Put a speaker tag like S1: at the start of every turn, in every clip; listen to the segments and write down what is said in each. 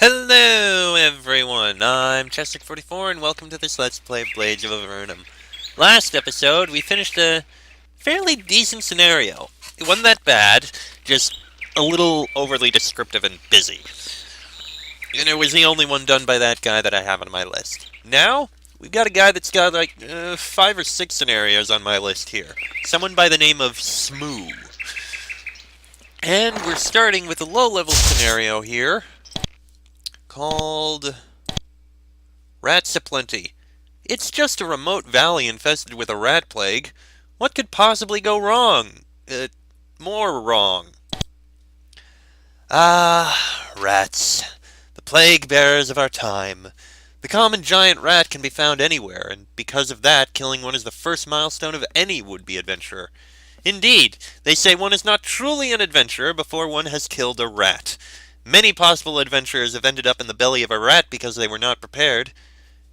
S1: Hello everyone, I'm Chester44 and welcome to this Let's Play Blades of Avernum. Last episode, we finished a fairly decent scenario. It wasn't that bad, just a little overly descriptive and busy. And it was the only one done by that guy that I have on my list. Now, we've got a guy that's got like 5 or 6 scenarios on my list here. Someone by the name of Smoo. And we're starting with a low-level scenario here called Rats Aplenty. It's just a remote valley infested with a rat plague. What could possibly go wrong? More wrong. Ah, rats. The plague bearers of our time. The common giant rat can be found anywhere, and because of that, killing one is the first milestone of any would-be adventurer. Indeed, they say one is not truly an adventurer before one has killed a rat. Many possible adventurers have ended up in the belly of a rat because they were not prepared.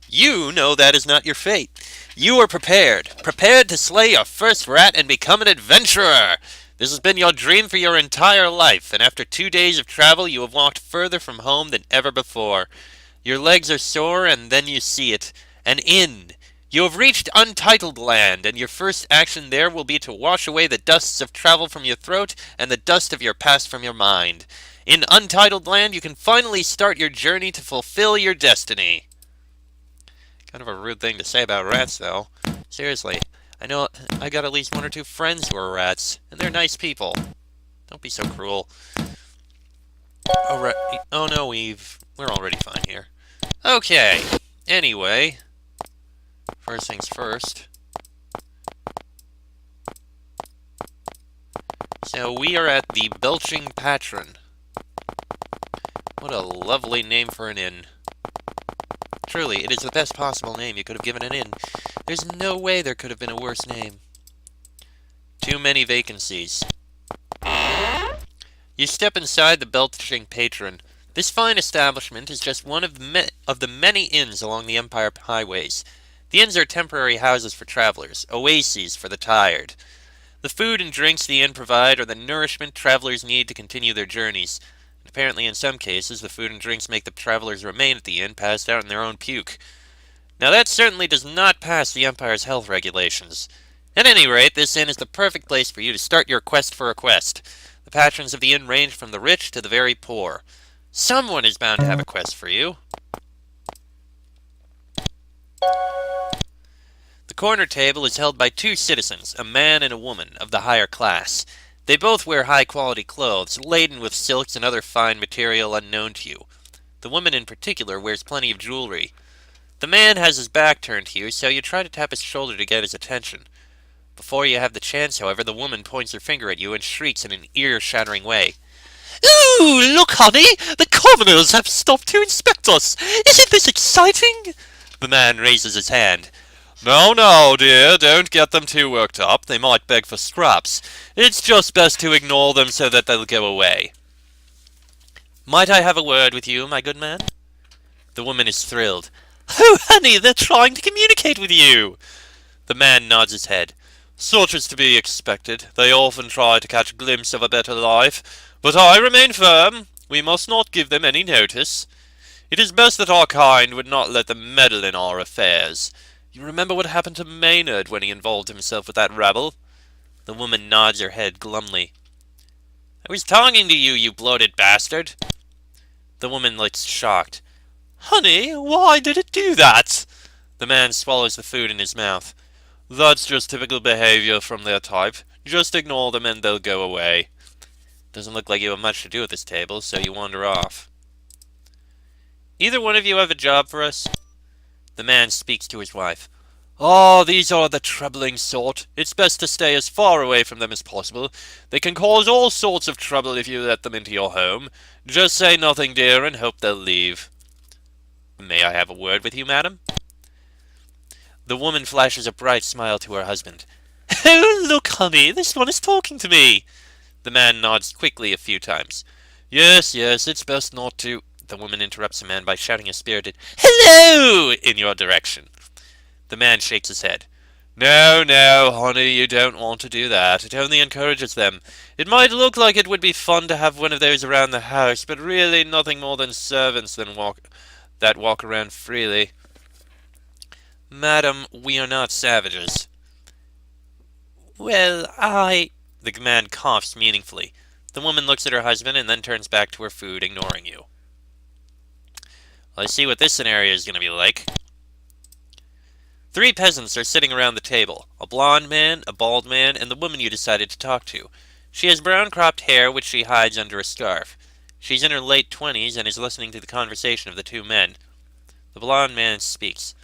S1: You know that is not your fate. You are prepared. Prepared to slay your first rat and become an adventurer. This has been your dream for your entire life, and after 2 days of travel you have walked further from home than ever before. Your legs are sore, and then you see it. An inn. You have reached Untitled Land, and your first action there will be to wash away the dusts of travel from your throat and the dust of your past from your mind. In Untitled Land, you can finally start your journey to fulfill your destiny. Kind of a rude thing to say about rats, though. Seriously, I know I got at least 1 or 2 friends who are rats, and they're nice people. Don't be so cruel. Oh no, we're already fine here. Okay. Anyway, first things first. So we are at the Belching Patron. What a lovely name for an inn. Truly, it is the best possible name you could have given an inn. There's no way there could have been a worse name. Too many vacancies. You step inside the Belching Patron. This fine establishment is just one of the many inns along the Empire highways. The inns are temporary houses for travelers, oases for the tired. The food and drinks the inn provide are the nourishment travelers need to continue their journeys. Apparently, in some cases, the food and drinks make the travelers remain at the inn, passed out in their own puke. Now that certainly does not pass the Empire's health regulations. At any rate, this inn is the perfect place for you to start your quest for a quest. The patrons of the inn range from the rich to the very poor. Someone is bound to have a quest for you. The corner table is held by 2 citizens, a man and a woman, of the higher class. They both wear high-quality clothes, laden with silks and other fine material unknown to you. The woman in particular wears plenty of jewelry. The man has his back turned to you, so you try to tap his shoulder to get his attention. Before you have the chance, however, the woman points her finger at you and shrieks in an ear-shattering way. "Ooh, look, honey! The commoners have stopped to inspect us! Isn't this exciting?" The man raises his hand. "No, no, dear, don't get them too worked up. They might beg for scraps. It's just best to ignore them so that they'll go away." "Might I have a word with you, my good man?" The woman is thrilled. "Oh, honey, they're trying to communicate with you." The man nods his head. "Such is to be expected. They often try to catch a glimpse of a better life. But I remain firm. We must not give them any notice. It is best that our kind would not let them meddle in our affairs. You remember what happened to Maynard when he involved himself with that rabble?" The woman nods her head glumly. "I was talking to you, you bloated bastard." The woman looks shocked. "Honey, why did it do that?" The man swallows the food in his mouth. "That's just typical behavior from their type. Just ignore them and they'll go away." "Doesn't look like you have much to do at this table, so you wander off." "Either one of you have a job for us?" The man speaks to his wife. "Oh, these are the troubling sort. It's best to stay as far away from them as possible. They can cause all sorts of trouble if you let them into your home. Just say nothing, dear, and hope they'll leave." "May I have a word with you, madam?" The woman flashes a bright smile to her husband. "Oh, look, honey, this one is talking to me." The man nods quickly a few times. Yes, it's best not to—" The woman interrupts the man by shouting a spirited "Hello!" in your direction. The man shakes his head. No, no, honey, you don't want to do that. It only encourages them. It might look like it would be fun to have one of those around the house, but really nothing more than servants that walk around freely. Madam, we are not savages. Well, The man coughs meaningfully. The woman looks at her husband and then turns back to her food, ignoring you. Let's see what this scenario is going to be like. 3 peasants are sitting around the table. A blond man, a bald man, and the woman you decided to talk to. She has brown cropped hair which she hides under a scarf. She's in her late 20s and is listening to the conversation of the 2 men. The blond man speaks.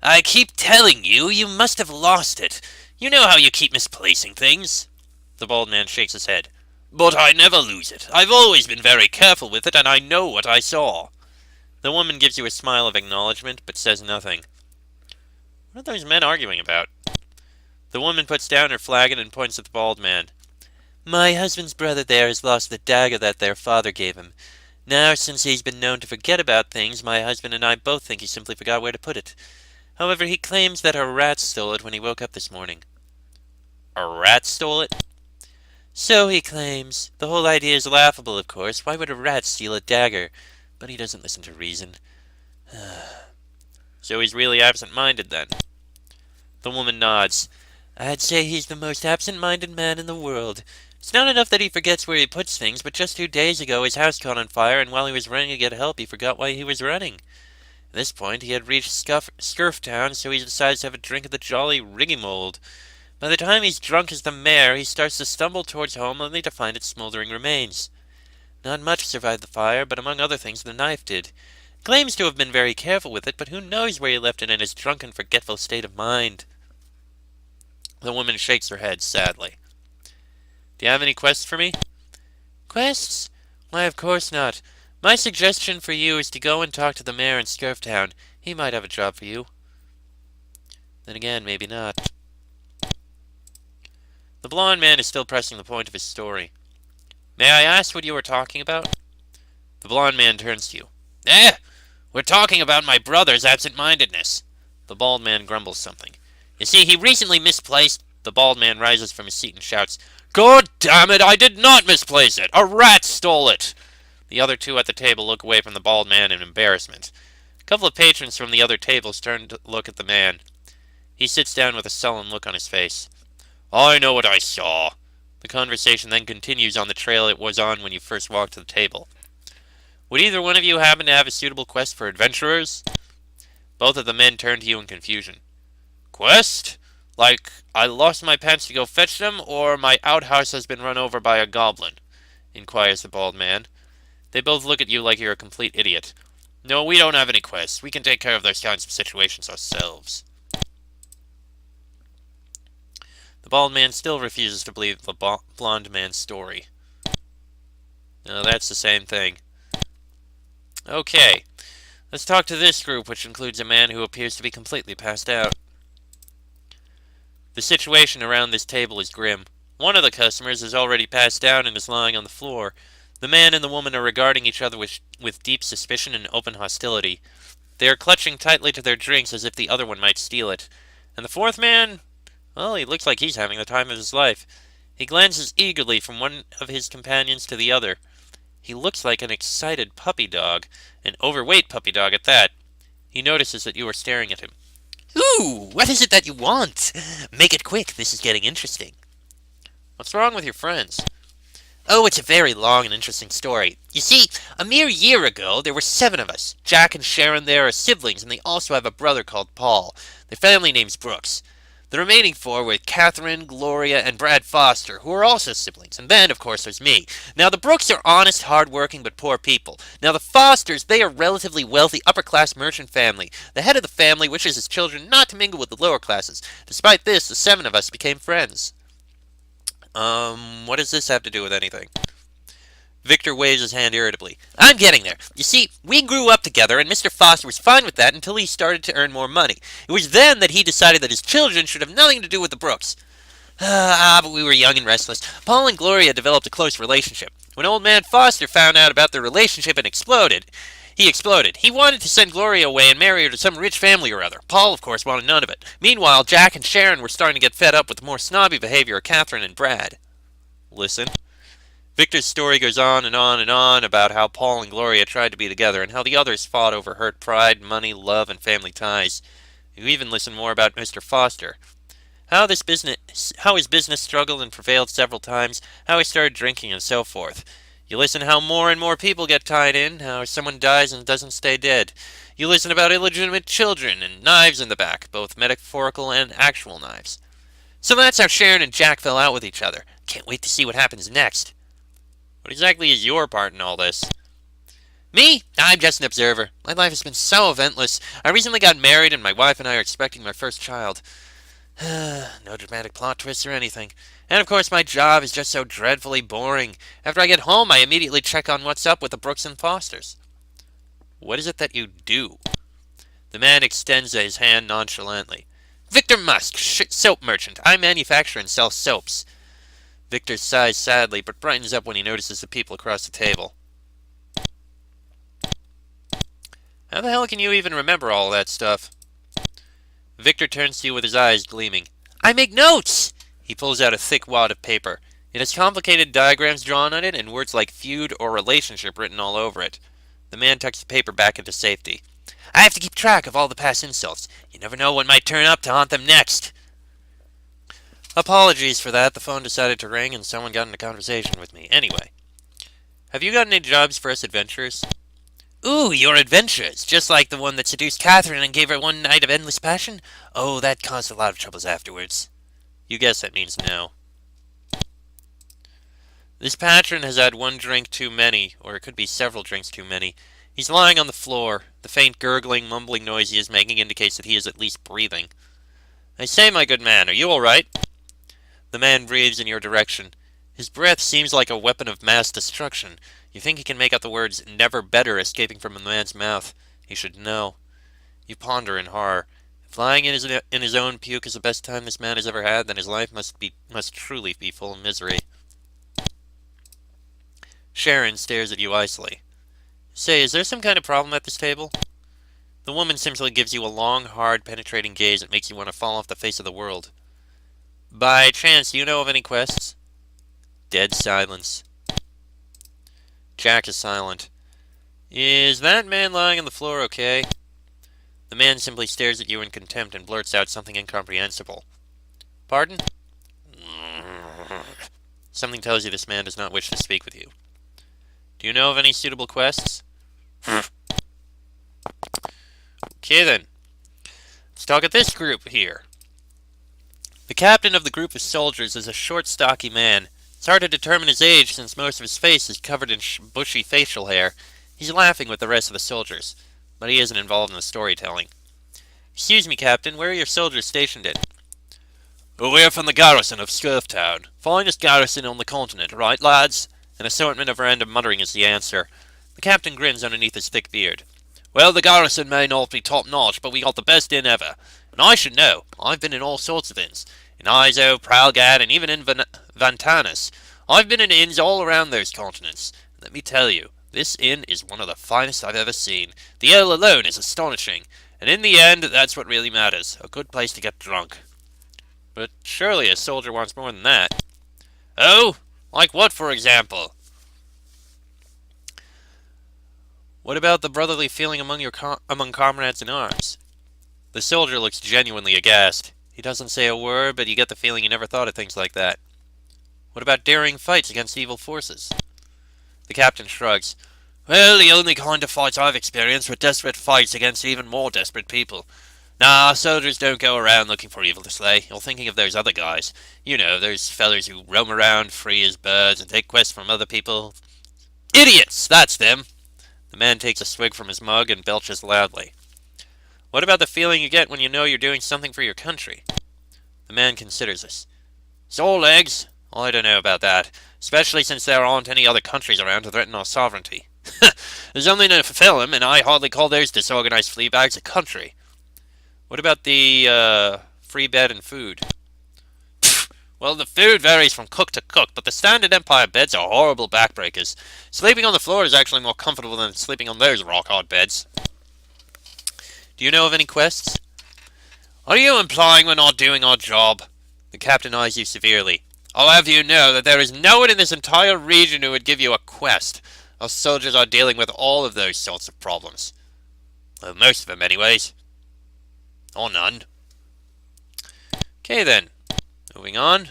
S1: I keep telling you, you must have lost it. You know how you keep misplacing things. The bald man shakes his head. But I never lose it. I've always been very careful with it, and I know what I saw. The woman gives you a smile of acknowledgement, but says nothing. What are those men arguing about? The woman puts down her flagon and points at the bald man. My husband's brother there has lost the dagger that their father gave him. Now, since he's been known to forget about things, my husband and I both think he simply forgot where to put it. However, he claims that a rat stole it when he woke up this morning. A rat stole it? So he claims. The whole idea is laughable, of course. Why would a rat steal a dagger? But he doesn't listen to reason. So he's really absent-minded, then? The woman nods. I'd say he's the most absent-minded man in the world. It's not enough that he forgets where he puts things, but just 2 days ago his house caught on fire, and while he was running to get help, he forgot why he was running. At this point, he had reached Scurf Town, so he decides to have a drink of the jolly Rigimold. By the time he's drunk as the mare, he starts to stumble towards home, only to find its smoldering remains. Not much survived the fire, but among other things the knife did. Claims to have been very careful with it, but who knows where he left it in his drunken, forgetful state of mind. The woman shakes her head sadly. Do you have any quests for me? Quests? Why, of course not. My suggestion for you is to go and talk to the mayor in Scurf Town. He might have a job for you. Then again, maybe not. The blond man is still pressing the point of his story. May I ask what you were talking about? The blond man turns to you. We're talking about my brother's absent-mindedness. The bald man grumbles something. You see, he recently misplaced... The bald man rises from his seat and shouts, God damn it, I did not misplace it! A rat stole it! The other 2 at the table look away from the bald man in embarrassment. A couple of patrons from the other tables turn to look at the man. He sits down with a sullen look on his face. I know what I saw. The conversation then continues on the trail it was on when you first walked to the table. Would either one of you happen to have a suitable quest for adventurers? Both of the men turn to you in confusion. Quest? Like, I lost my pants to go fetch them, or my outhouse has been run over by a goblin? Inquires the bald man. They both look at you like you're a complete idiot. No, we don't have any quests. We can take care of those kinds of situations ourselves. The bald man still refuses to believe the blonde man's story. No, that's the same thing. Okay, let's talk to this group, which includes a man who appears to be completely passed out. The situation around this table is grim. One of the customers is already passed out and is lying on the floor. The man and the woman are regarding each other with deep suspicion and open hostility. They are clutching tightly to their drinks as if the other one might steal it. And the 4th man? Well, he looks like he's having the time of his life. He glances eagerly from one of his companions to the other. He looks like an excited puppy dog, an overweight puppy dog at that. He notices that you are staring at him. Ooh, what is it that you want? Make it quick, this is getting interesting. What's wrong with your friends? Oh, it's a very long and interesting story. You see, a mere year ago, there were 7 of us. Jack and Sharon there are siblings, and they also have a brother called Paul. Their family name's Brooks. The remaining 4 were Catherine, Gloria, and Brad Foster, who are also siblings. And then, of course, there's me. Now, the Brooks are honest, hard-working, but poor people. Now, the Fosters, they are relatively wealthy, upper-class merchant family. The head of the family wishes his children not to mingle with the lower classes. Despite this, the 7 of us became friends. What does this have to do with anything? Victor waves his hand irritably. I'm getting there. You see, we grew up together, and Mr. Foster was fine with that until he started to earn more money. It was then that he decided that his children should have nothing to do with the Brooks. But we were young and restless. Paul and Gloria developed a close relationship. When old man Foster found out about their relationship and exploded, He exploded. He wanted to send Gloria away and marry her to some rich family or other. Paul, of course, wanted none of it. Meanwhile, Jack and Sharon were starting to get fed up with the more snobby behavior of Catherine and Brad. Listen. Victor's story goes on and on and on about how Paul and Gloria tried to be together and how the others fought over hurt pride, money, love, and family ties. You even listen more about Mr. Foster. How his business struggled and prevailed several times, how he started drinking and so forth. You listen how more and more people get tied in, how someone dies and doesn't stay dead. You listen about illegitimate children and knives in the back, both metaphorical and actual knives. So that's how Sharon and Jack fell out with each other. Can't wait to see what happens next. What exactly is your part in all this? Me? I'm just an observer. My life has been so eventless. I recently got married and my wife and I are expecting my first child. No dramatic plot twists or anything. And of course my job is just so dreadfully boring. After I get home I immediately check on what's up with the Brooks and Fosters. What is it that you do? The man extends his hand nonchalantly. Victor Musk, soap merchant. I manufacture and sell soaps. Victor sighs sadly, but brightens up when he notices the people across the table. How the hell can you even remember all that stuff? Victor turns to you with his eyes gleaming. I make notes! He pulls out a thick wad of paper. It has complicated diagrams drawn on it and words like feud or relationship written all over it. The man tucks the paper back into safety. I have to keep track of all the past insults. You never know what might turn up to haunt them next. Apologies for that. The phone decided to ring and someone got into conversation with me. Anyway, have you got any jobs for us adventurers? Ooh, your adventures! Just like the one that seduced Catherine and gave her one night of endless passion? Oh, that caused a lot of troubles afterwards. You guess that means no. This patron has had one drink too many, or it could be several drinks too many. He's lying on the floor. The faint gurgling, mumbling noise he is making indicates that he is at least breathing. I say, my good man, are you all right? The man breathes in your direction. His breath seems like a weapon of mass destruction. You think he can make out the words, never better, escaping from the man's mouth. He should know. You ponder in horror. If lying in his own puke is the best time this man has ever had, then his life must truly be full of misery. Sharon stares at you icily. Say, is there some kind of problem at this table? The woman simply gives you a long, hard, penetrating gaze that makes you want to fall off the face of the world. By chance, do you know of any quests? Dead silence. Jack is silent. Is that man lying on the floor okay? The man simply stares at you in contempt and blurts out something incomprehensible. Pardon? Something tells you this man does not wish to speak with you. Do you know of any suitable quests? Okay then. Let's talk at this group here. The captain of the group of soldiers is a short, stocky man. It's hard to determine his age since most of his face is covered in bushy facial hair. He's laughing with the rest of the soldiers, but he isn't involved in the storytelling. Excuse me, Captain, where are your soldiers stationed in? We're from the garrison of Scurftown. Finest garrison on the continent, right, lads? An assortment of random muttering is the answer. The captain grins underneath his thick beard. Well, the garrison may not be top-notch, but we got the best inn ever. And I should know. I've been in all sorts of inns. In Iso, Pralgad, and even in Vantanis. I've been in inns all around those continents. And let me tell you, this inn is one of the finest I've ever seen. The ale alone is astonishing. And in the end, that's what really matters. A good place to get drunk. But surely a soldier wants more than that. Oh? Like what, for example? What about the brotherly feeling among comrades in arms? The soldier looks genuinely aghast. He doesn't say a word, but you get the feeling he never thought of things like that. What about daring fights against evil forces? The captain shrugs. Well, the only kind of fights I've experienced were desperate fights against even more desperate people. Nah, soldiers don't go around looking for evil to slay. You're thinking of those other guys. You know, those fellers who roam around free as birds and take quests from other people. Idiots! That's them! The man takes a swig from his mug and belches loudly. What about the feeling you get when you know you're doing something for your country? The man considers this. Sore legs? I don't know about that, especially since there aren't any other countries around to threaten our sovereignty. There's only enough to fill them, and I hardly call those disorganized flea bags a country. What about the free bed and food? Well, the food varies from cook to cook, but the standard Empire beds are horrible backbreakers. Sleeping on the floor is actually more comfortable than sleeping on those rock-hard beds. Do you know of any quests? Are you implying we're not doing our job? The captain eyes you severely. I'll have you know that there is no one in this entire region who would give you a quest. Our soldiers are dealing with all of those sorts of problems. Well, most of them, anyways. Or none. Okay, then. Moving on.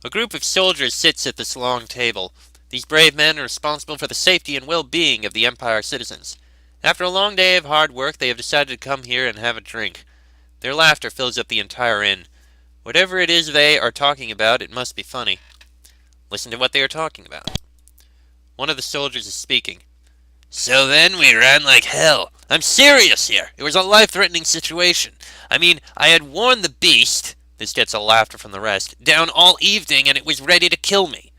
S1: A group of soldiers sits at this long table. These brave men are responsible for the safety and well-being of the Empire citizens. After a long day of hard work, they have decided to come here and have a drink. Their laughter fills up the entire inn. Whatever it is they are talking about, it must be funny. Listen to what they are talking about. One of the soldiers is speaking. So then we ran like hell. I'm serious here. It was a life-threatening situation. I mean, I had worn the beast, this gets a laughter from the rest, down all evening and it was ready to kill me.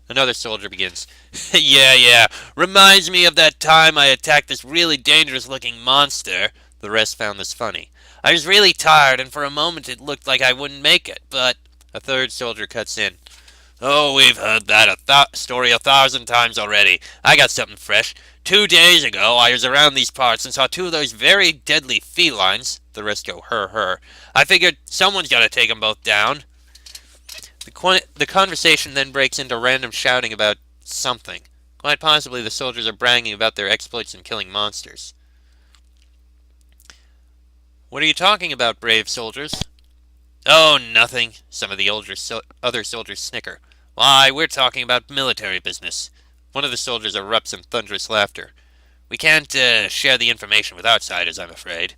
S1: Another soldier begins. Yeah. Reminds me of that time I attacked this really dangerous-looking monster. The rest found this funny. I was really tired, and for a moment it looked like I wouldn't make it, but... A third soldier cuts in. Oh, we've heard that story 1,000 times already. I got something fresh. 2 days ago, I was around these parts and saw 2 of those very deadly felines. The rest go, her. I figured someone's got to take them both down. The conversation then breaks into random shouting about something. Quite possibly the soldiers are bragging about their exploits in killing monsters. What are you talking about, brave soldiers? Oh, nothing. Some of the other soldiers snicker. Why, we're talking about military business. One of the soldiers erupts in thunderous laughter. We can't share the information with outsiders, I'm afraid.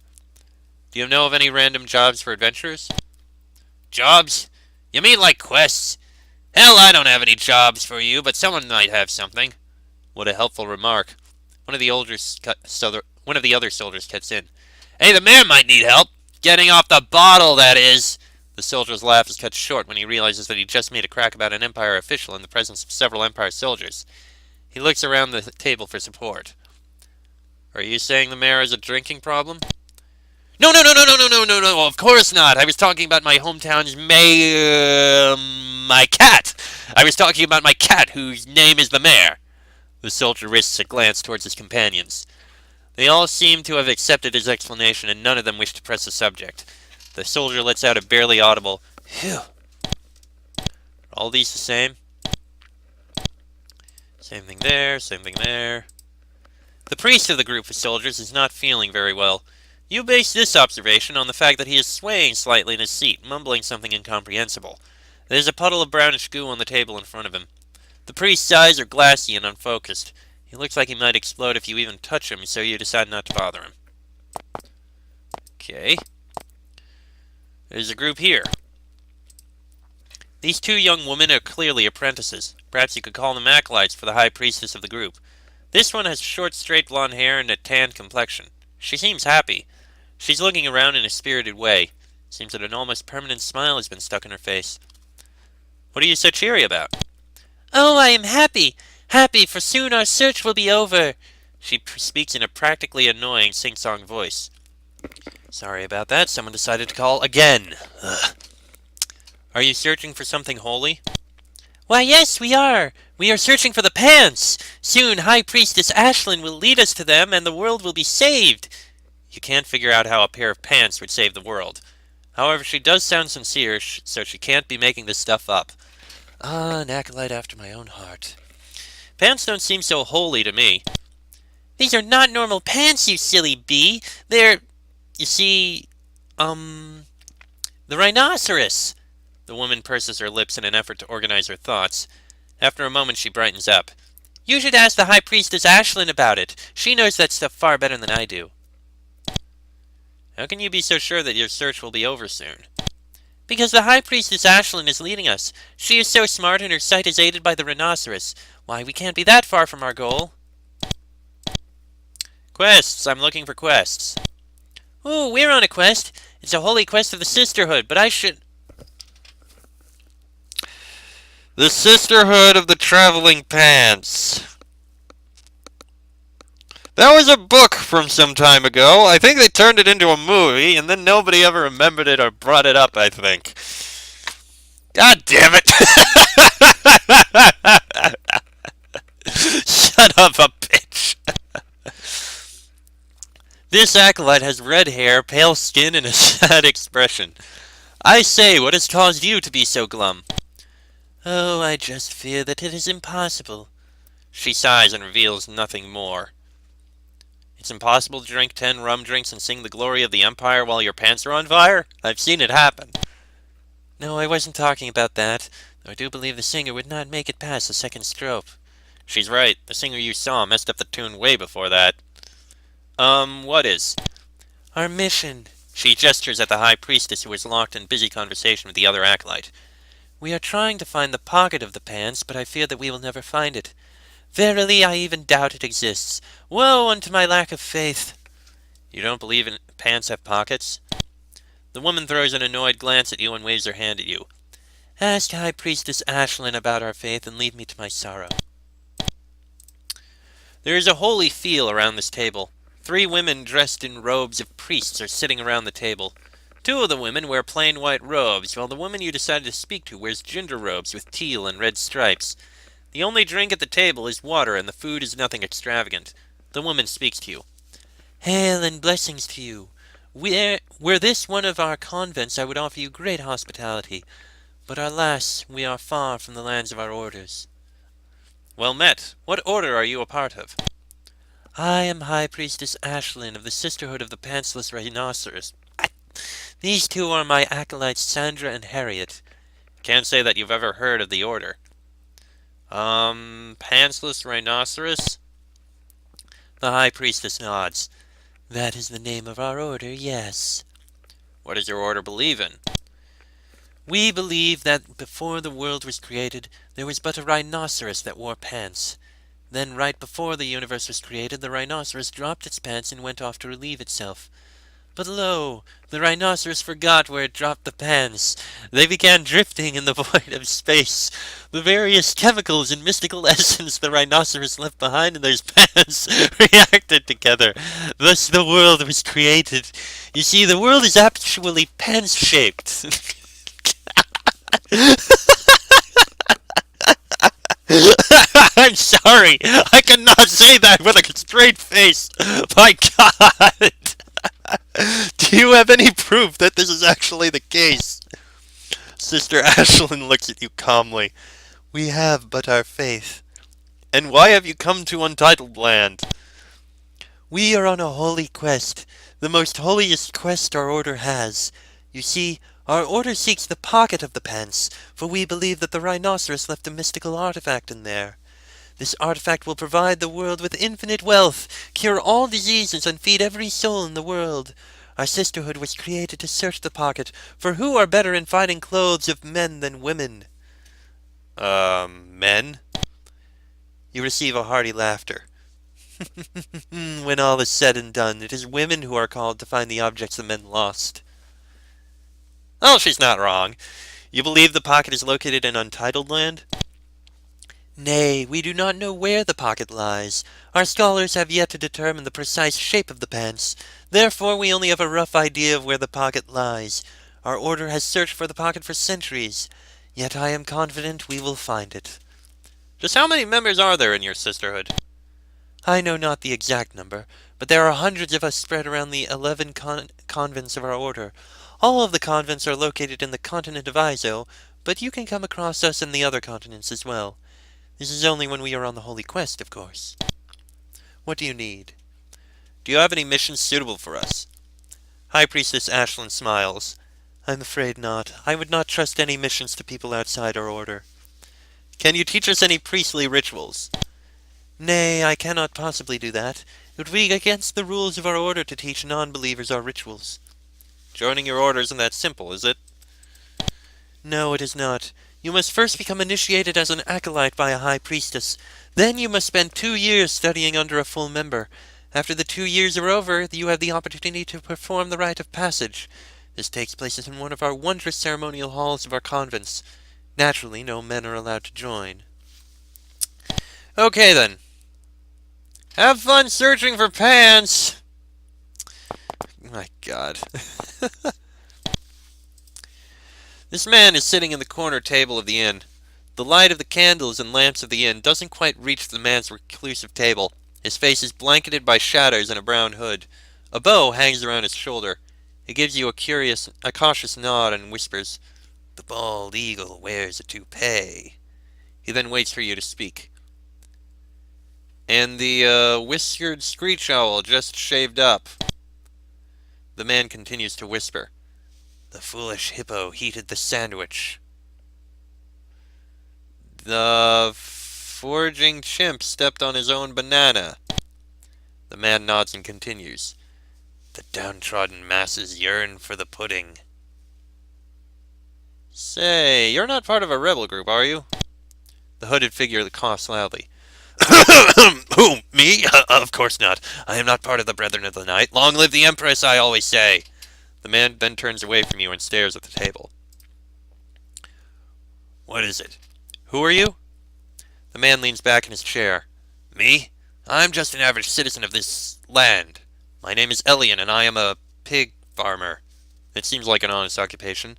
S1: Do you know of any random jobs for adventurers? Jobs? You mean like quests? Hell, I don't have any jobs for you, but someone might have something. What a helpful remark. One of the other soldiers cuts in. Hey, the mayor might need help. Getting off the bottle, that is. The soldier's laugh is cut short when he realizes that he just made a crack about an Empire official in the presence of several Empire soldiers. He looks around the table for support. Are you saying the mayor has a drinking problem? No, of course not. I was talking about my hometown's mayor... my cat. I was talking about my cat, whose name is the mayor. The soldier risks a glance towards his companions. They all seem to have accepted his explanation, and none of them wish to press the subject. The soldier lets out a barely audible, phew. Are all these the same? Same thing there, same thing there. The priest of the group of soldiers is not feeling very well. You base this observation on the fact that he is swaying slightly in his seat, mumbling something incomprehensible. There's a puddle of brownish goo on the table in front of him. The priest's eyes are glassy and unfocused. He looks like he might explode if you even touch him, so you decide not to bother him. Okay. There's a group here. These 2 young women are clearly apprentices. Perhaps you could call them acolytes for the high priestess of the group. This one has short, straight blonde hair and a tan complexion. She seems happy. She's looking around in a spirited way. Seems that an almost permanent smile has been stuck in her face. What are you so cheery about? Oh, I am happy. Happy, for soon our search will be over. She speaks in a practically annoying sing-song voice. Sorry about that. Someone decided to call again. Ugh. Are you searching for something holy? Why, yes, we are. We are searching for the pants. Soon High Priestess Ashlyn will lead us to them, and the world will be saved. You can't figure out how a pair of pants would save the world. However, she does sound sincere, so she can't be making this stuff up. Ah, an acolyte after my own heart. Pants don't seem so holy to me. These are not normal pants, you silly bee. They're, you see, the rhinoceros. The woman purses her lips in an effort to organize her thoughts. After a moment, she brightens up. You should ask the High Priestess Ashlyn about it. She knows that stuff far better than I do. How can you be so sure that your search will be over soon? Because the High Priestess Ashlyn is leading us. She is so smart and her sight is aided by the rhinoceros. Why, we can't be that far from our goal. Quests. I'm looking for quests. Ooh, we're on a quest. It's a holy quest of the Sisterhood, but I should... The Sisterhood of the Traveling Pants. That was a book from some time ago. I think they turned it into a movie, and then nobody ever remembered it or brought it up, I think. God damn it! Shut up, a bitch! This acolyte has red hair, pale skin, and a sad expression. I say, what has caused you to be so glum? Oh, I just fear that it is impossible. She sighs and reveals nothing more. It's impossible to drink 10 rum drinks and sing the glory of the Empire while your pants are on fire? I've seen it happen. No, I wasn't talking about that, though I do believe the singer would not make it past the second strophe. She's right. The singer you saw messed up the tune way before that. What is? Our mission. She gestures at the High Priestess, who is locked in busy conversation with the other acolyte. We are trying to find the pocket of the pants, but I fear that we will never find it. Verily, I even doubt it exists. Woe unto my lack of faith. You don't believe in pants have pockets? The woman throws an annoyed glance at you and waves her hand at you. Ask High Priestess Ashlyn about our faith and leave me to my sorrow. There is a holy feel around this table. 3 women dressed in robes of priests are sitting around the table. 2 of the women wear plain white robes, while the woman you decided to speak to wears ginger robes with teal and red stripes. The only drink at the table is water, and the food is nothing extravagant. The woman speaks to you. Hail and blessings to you. Were this one of our convents, I would offer you great hospitality. But alas, we are far from the lands of our orders. Well met. What order are you a part of? I am High Priestess Ashlyn of the Sisterhood of the Pantsless Rhinoceros. These 2 are my acolytes Sandra and Harriet. Can't say that you've ever heard of the order. Pantsless Rhinoceros? The High Priestess nods. That is the name of our order, yes. What does your order believe in? We believe that before the world was created, there was but a rhinoceros that wore pants. Then, right before the universe was created, the rhinoceros dropped its pants and went off to relieve itself. But lo, the rhinoceros forgot where it dropped the pants. They began drifting in the void of space. The various chemicals and mystical essence the rhinoceros left behind in those pants reacted together. Thus the world was created. You see, the world is actually pants-shaped. I'm sorry. I cannot say that with a straight face. My God. Do you have any proof that this is actually the case? Sister Ashlyn looks at you calmly. We have but our faith. And why have you come to Untitled Land? We are on a holy quest, the most holiest quest our order has. You see, our order seeks the pocket of the pants, for we believe that the rhinoceros left a mystical artifact in there. This artifact will provide the world with infinite wealth, cure all diseases, and feed every soul in the world. Our sisterhood was created to search the pocket, for who are better in finding clothes of men than women? Men? You receive a hearty laughter. When all is said and done, it is women who are called to find the objects the men lost. Oh, she's not wrong. You believe the pocket is located in Untitled Land? Nay, we do not know where the pocket lies. Our scholars have yet to determine the precise shape of the pants. Therefore, we only have a rough idea of where the pocket lies. Our order has searched for the pocket for centuries. Yet I am confident we will find it. Just how many members are there in your sisterhood? I know not the exact number, but there are hundreds of us spread around the 11 convents of our order. All of the convents are located in the continent of Izo, but you can come across us in the other continents as well. This is only when we are on the holy quest, of course. What do you need? Do you have any missions suitable for us? High Priestess Ashlyn smiles. I'm afraid not. I would not trust any missions to people outside our order. Can you teach us any priestly rituals? Nay, I cannot possibly do that. It would be against the rules of our order to teach non-believers our rituals. Joining your order isn't that simple, is it? No, it is not. You must first become initiated as an acolyte by a high priestess. Then you must spend 2 years studying under a full member. After the 2 years are over, you have the opportunity to perform the rite of passage. This takes place in one of our wondrous ceremonial halls of our convents. Naturally, no men are allowed to join. Okay, then. Have fun searching for pants! My God. This man is sitting in the corner table of the inn. The light of the candles and lamps of the inn doesn't quite reach the man's reclusive table. His face is blanketed by shadows and a brown hood. A bow hangs around his shoulder. He gives you a cautious nod and whispers, "The bald eagle wears a toupee." He then waits for you to speak. "And the whiskered screech owl just shaved up." The man continues to whisper, "The foolish hippo heated the sandwich." "The foraging chimp stepped on his own banana." The man nods and continues, "The downtrodden masses yearn for the pudding." "Say, you're not part of a rebel group, are you?" The hooded figure coughs loudly. "Who, me? Of course not. I am not part of the Brethren of the Night. Long live the Empress, I always say." The man then turns away from you and stares at the table. "What is it? Who are you?" The man leans back in his chair. "Me? I'm just an average citizen of this land. My name is Elian, and I am a pig farmer." It seems like an honest occupation.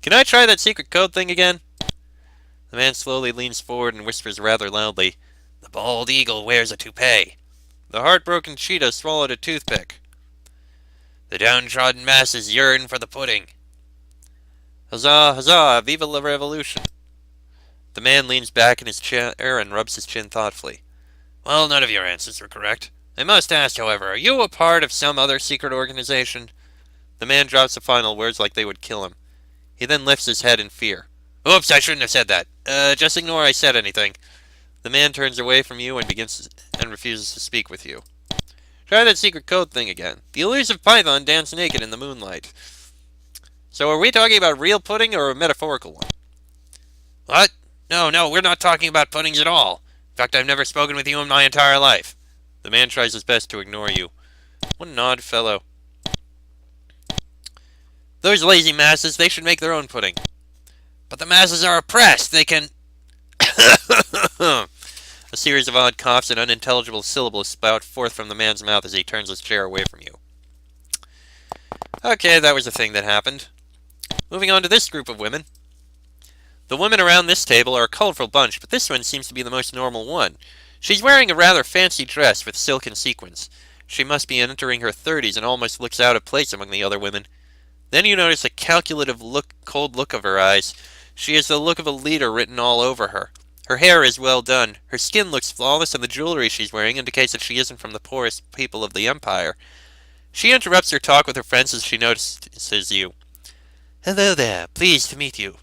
S1: "Can I try that secret code thing again?" The man slowly leans forward and whispers rather loudly, "The bald eagle wears a toupee." The heartbroken cheetah swallowed a toothpick. "The downtrodden masses yearn for the pudding." "Huzzah, huzzah, viva la revolution." The man leans back in his chair and rubs his chin thoughtfully. "Well, none of your answers are correct. I must ask, however, are you a part of some other secret organization?" The man drops the final words like they would kill him. He then lifts his head in fear. "Oops, I shouldn't have said that. Just ignore I said anything." The man turns away from you and refuses to speak with you. "Try that secret code thing again. The elusive python danced naked in the moonlight." "So are we talking about real pudding or a metaphorical one?" "What? No, we're not talking about puddings at all. In fact, I've never spoken with you in my entire life." The man tries his best to ignore you. What an odd fellow. "Those lazy masses, they should make their own pudding." "But the masses are oppressed. They can..." A series of odd coughs and unintelligible syllables spout forth from the man's mouth as he turns his chair away from you. Okay, that was a thing that happened. Moving on to this group of women. The women around this table are a colorful bunch, but this one seems to be the most normal one. She's wearing a rather fancy dress with silken sequins. She must be entering her 30s and almost looks out of place among the other women. Then you notice a calculative cold look of her eyes. She has the look of a leader written all over her. Her hair is well done. Her skin looks flawless, and the jewelry she's wearing indicates that she isn't from the poorest people of the Empire. She interrupts her talk with her friends as she notices you. "Hello there. Pleased to meet you."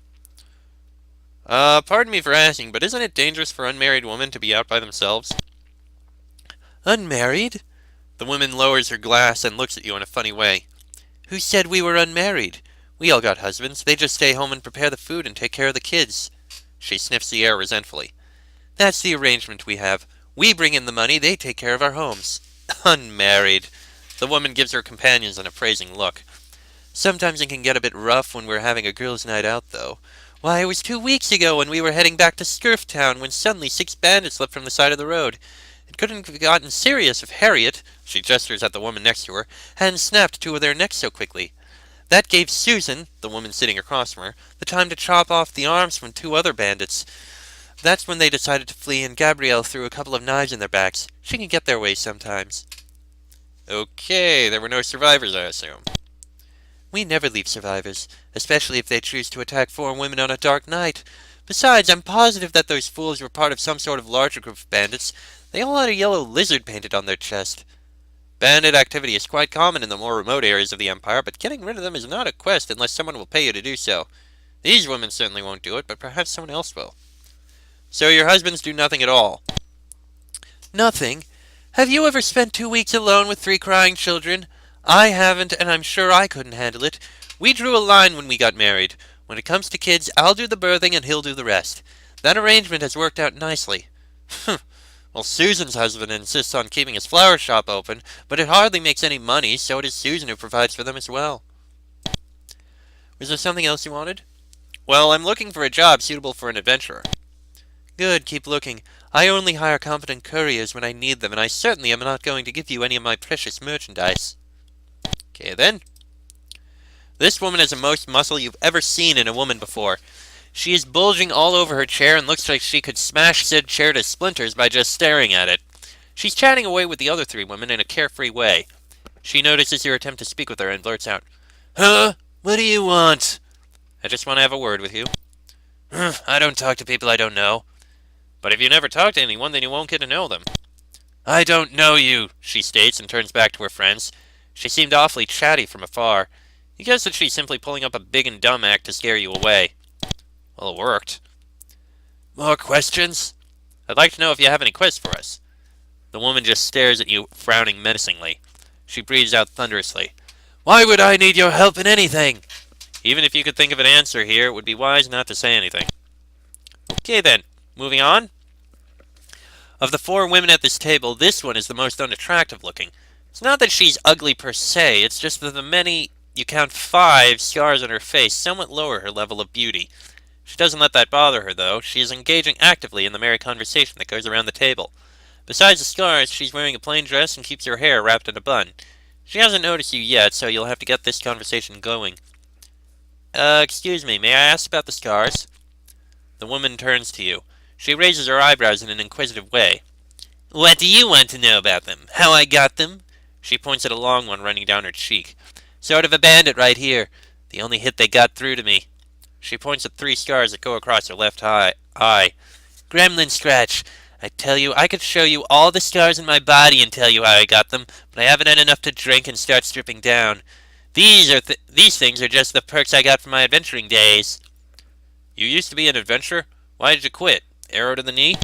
S1: Pardon me for asking, but isn't it dangerous for unmarried women to be out by themselves?" "Unmarried?" The woman lowers her glass and looks at you in a funny way. "Who said we were unmarried? We all got husbands. They just stay home and prepare the food and take care of the kids." She sniffs the air resentfully. "That's the arrangement we have. We bring in the money, they take care of our homes." "Unmarried." The woman gives her companions an appraising look. "Sometimes it can get a bit rough when we're having a girls' night out, though. Why, it was 2 weeks ago when we were heading back to Scurftown when suddenly 6 bandits leapt from the side of the road. It couldn't have gotten serious if Harriet," she gestures at the woman next to her, "hadn't snapped 2 of their necks so quickly. That gave Susan," the woman sitting across from her, "the time to chop off the arms from 2 other bandits. That's when they decided to flee, and Gabrielle threw a couple of knives in their backs. She can get their way sometimes." "Okay, there were no survivors, I assume." "We never leave survivors, especially if they choose to attack 4 women on a dark night. Besides, I'm positive that those fools were part of some sort of larger group of bandits. They all had a yellow lizard painted on their chest." "Bandit activity is quite common in the more remote areas of the Empire, but getting rid of them is not a quest unless someone will pay you to do so. These women certainly won't do it, but perhaps someone else will." "So your husbands do nothing at all?" "Nothing? Have you ever spent 2 weeks alone with 3 crying children? I haven't, and I'm sure I couldn't handle it. We drew a line when we got married. When it comes to kids, I'll do the birthing and he'll do the rest. That arrangement has worked out nicely." "Well, Susan's husband insists on keeping his flower shop open, but it hardly makes any money, so it is Susan who provides for them as well." "Was there something else you wanted?" "Well, I'm looking for a job suitable for an adventurer." "Good, keep looking. I only hire competent couriers when I need them, and I certainly am not going to give you any of my precious merchandise." "Okay, then." This woman has the most muscle you've ever seen in a woman before. She is bulging all over her chair and looks like she could smash said chair to splinters by just staring at it. She's chatting away with the other three women in a carefree way. She notices your attempt to speak with her and blurts out, "Huh? What do you want?" "I just want to have a word with you." "I don't talk to people I don't know." "But if you never talk to anyone, then you won't get to know them." "I don't know you," she states and turns back to her friends. She seemed awfully chatty from afar. You guess that she's simply pulling up a big and dumb act to scare you away. Well, it worked. "More questions?" "I'd like to know if you have any quests for us." The woman just stares at you, frowning menacingly. She breathes out thunderously. "Why would I need your help in anything?" "Even if you could think of an answer here, it would be wise not to say anything." Okay then, moving on. Of the four women at this table, this one is the most unattractive looking. It's not that she's ugly per se, it's just that the many, you count 5, scars on her face somewhat lower her level of beauty. She doesn't let that bother her, though. She is engaging actively in the merry conversation that goes around the table. Besides the scars, she's wearing a plain dress and keeps her hair wrapped in a bun. She hasn't noticed you yet, so you'll have to get this conversation going. Excuse me, may I ask about the scars?" The woman turns to you. She raises her eyebrows in an inquisitive way. "What do you want to know about them? How I got them?" She points at a long one running down her cheek. "Sort of a bandit right here. The only hit they got through to me." She points at 3 scars that go across her left eye. "Gremlin scratch. I tell you, I could show you all the scars in my body and tell you how I got them, but I haven't had enough to drink and start stripping down. These things are just the perks I got from my adventuring days." "You used to be an adventurer? Why did you quit? Arrow to the knee?"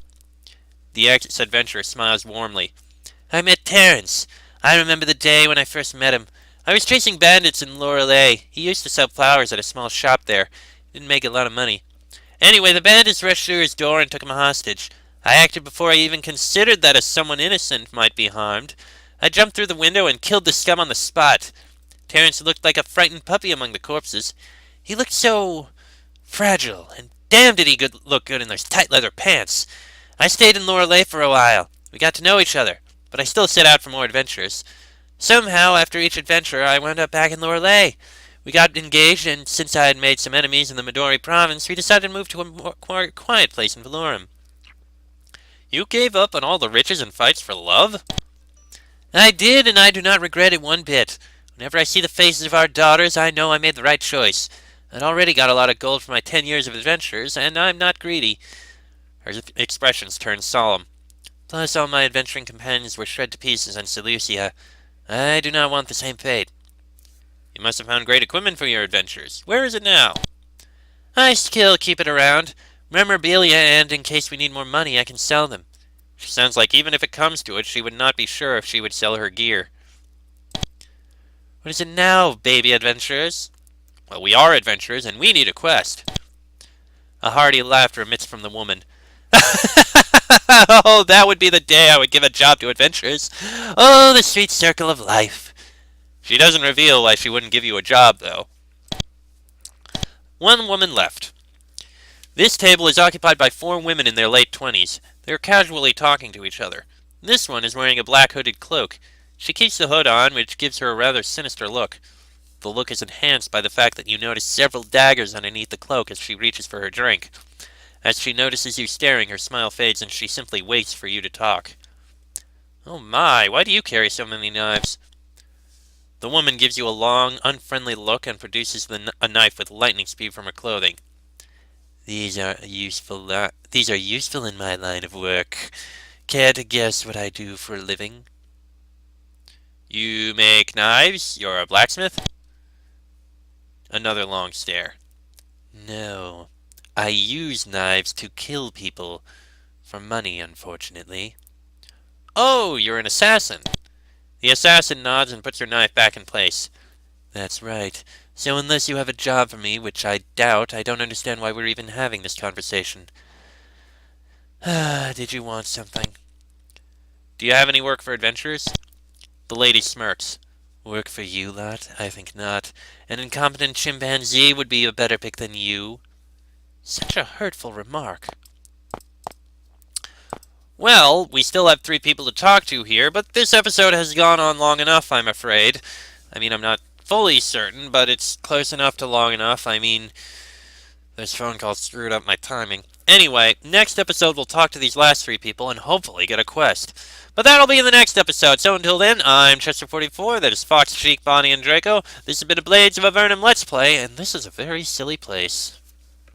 S1: The ex-adventurer smiles warmly. "I met Terence. I remember the day when I first met him. I was chasing bandits in Lorelei. He used to sell flowers at a small shop there. Didn't make a lot of money. Anyway, the bandits rushed through his door and took him hostage. I acted before I even considered that someone innocent might be harmed. I jumped through the window and killed the scum on the spot. Terence looked like a frightened puppy among the corpses. He looked so fragile, and damn did he look good in those tight leather pants. I stayed in Lorelei for a while. We got to know each other, but I still set out for more adventures. Somehow, after each adventure, I wound up back in Lorelei. We got engaged, and since I had made some enemies in the Midori province, we decided to move to a more quiet place in Valorum." "You gave up on all the riches and fights for love?" "I did, and I do not regret it one bit. Whenever I see the faces of our daughters, I know I made the right choice. I'd already got a lot of gold for my 10 years of adventures, and I'm not greedy." Her expressions turned solemn. "Plus, all my adventuring companions were shred to pieces on Seleucia. I do not want the same fate." "You must have found great equipment for your adventures. Where is it now?" "I still keep it around. Memorabilia, and in case we need more money, I can sell them." She sounds like even if it comes to it, she would not be sure if she would sell her gear. "What is it now, baby adventurers?" "Well, we are adventurers, and we need a quest." A hearty laughter emits from the woman. "Oh, that would be the day I would give a job to adventurers. Oh, the sweet circle of life." She doesn't reveal why she wouldn't give you a job, though. One woman left. This table is occupied by 4 women in their late 20s. They are casually talking to each other. This one is wearing a black hooded cloak. She keeps the hood on, which gives her a rather sinister look. The look is enhanced by the fact that you notice several daggers underneath the cloak as she reaches for her drink. As she notices you staring, her smile fades and she simply waits for you to talk. "Oh my, why do you carry so many knives?" The woman gives you a long, unfriendly look and produces a knife with lightning speed from her clothing. These are useful in my line of work. Care to guess what I do for a living?" "You make knives? You're a blacksmith?" Another long stare. "No. I use knives to kill people. For money, unfortunately." "Oh, you're an assassin." The assassin nods and puts her knife back in place. "That's right. So unless you have a job for me, which I doubt, I don't understand why we're even having this conversation." "Did you want something?" "Do you have any work for adventurers?" The lady smirks. "Work for you lot? I think not. An incompetent chimpanzee would be a better pick than you." Such a hurtful remark. Well, we still have 3 people to talk to here, but this episode has gone on long enough, I'm afraid. I mean, I'm not fully certain, but it's close enough to long enough. I mean, this phone call screwed up my timing. Anyway, next episode we'll talk to these last three people and hopefully get a quest. But that'll be in the next episode, so until then, I'm Chester44, that is Fox, Cheek, Bonnie, and Draco. This has been a Blades of Avernum Let's Play, and this is a very silly place.